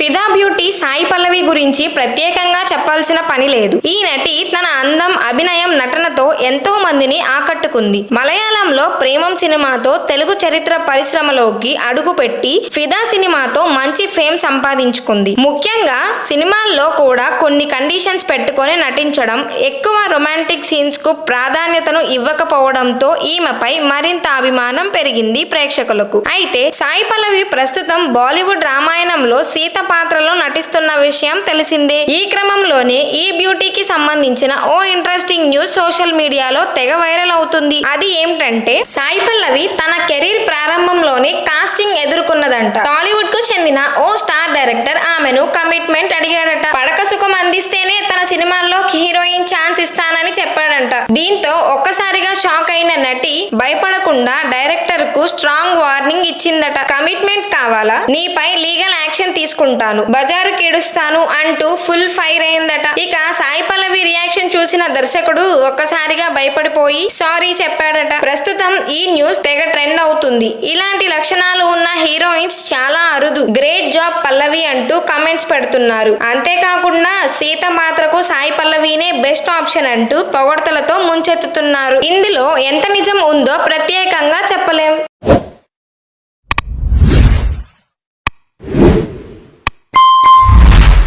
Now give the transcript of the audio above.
ఫిదా బ్యూటీ సాయి పల్లవి గురించి ప్రత్యేకంగా చెప్పాల్సిన పని లేదు. ఈ నటి తన అందం, అభినయం, నటనతో ఎంతో మందిని ఆకట్టుకుంది. మలయాళంలో ప్రేమం సినిమాతో తెలుగు చరిత్ర పరిశ్రమలోకి అడుగుపెట్టి ఫిదా సినిమాతో మంచి ఫేమ్ సంపాదించుకుంది. ముఖ్యంగా సినిమాల్లో కూడా కొన్ని కండిషన్స్ పెట్టుకొని నటించడం, ఎక్కువ రొమాంటిక్ సీన్స్ కు ప్రాధాన్యతను ఇవ్వకపోవడంతో ఈమెపై మరింత అభిమానం పెరిగింది ప్రేక్షకులకు. అయితే సాయి పల్లవి ప్రస్తుతం బాలీవుడ్ రామాయణంలో సీత పాత్రలో నటిస్తున్న విషయం తెలిసిందే. ఈ క్రమంలోనే ఈ బ్యూటీకి సంబంధించిన ఓ ఇంట్రెస్టింగ్ న్యూస్ సోషల్ మీడియాలో తెగ వైరల్ అవుతుంది. అది ఏమిటంటే సాయి పల్లవి తన కెరీర్ ప్రారంభంలోనే కాస్టింగ్ ఎదుర్కొన్నదంట. టాలీవుడ్ కు చెందిన ఓ స్టార్ డైరెక్టర్ ఆమెను కమిట్మెంట్ అడిగాడట. పడక సుఖం అందిస్తేనే తన సినిమాల్లో హీరోయిన్ ఛాన్స్ ఇస్తానని చెప్పాడంట. దీంతో ఒక్కసారిగా షాక్ అయిన నటి భయపడకుండా డైరెక్టర్ కు స్ట్రాంగ్ వార్నింగ్ ఇచ్చిందట. కమిట్మెంట్ కావాలా? నీపై లీగల్ యాక్షన్ తీసుకుంటాను, బజారు కేడుస్తాను అంటూ ఫుల్ ఫైర్ అయిందట. ఇక సాయి పల్లవి రియాక్షన్ చూసిన దర్శకుడు ఒక్కసారిగా భయపడిపోయి సారీ చెప్పాడట. ప్రస్తుతం ఈ న్యూస్ తెగ ట్రెండ్ అవుతుంది. ఇలాంటి లక్షణాలు ఉన్న హీరోయిన్స్ చాలా అరుదు. గ్రేట్ జాబ్ పల్లవి అంటూ కమెంట్స్ పెడుతున్నారు. అంతేకాకుండా సీత పాత్రకు సాయి పల్లవినే బెస్ట్ ఆప్షన్ అంటూ పొగడ్తలతో ముంచెత్తుతున్నారు. ఇందులో ఎంత నిజం ఉందో ప్రత్యేకంగా చెప్పలేం.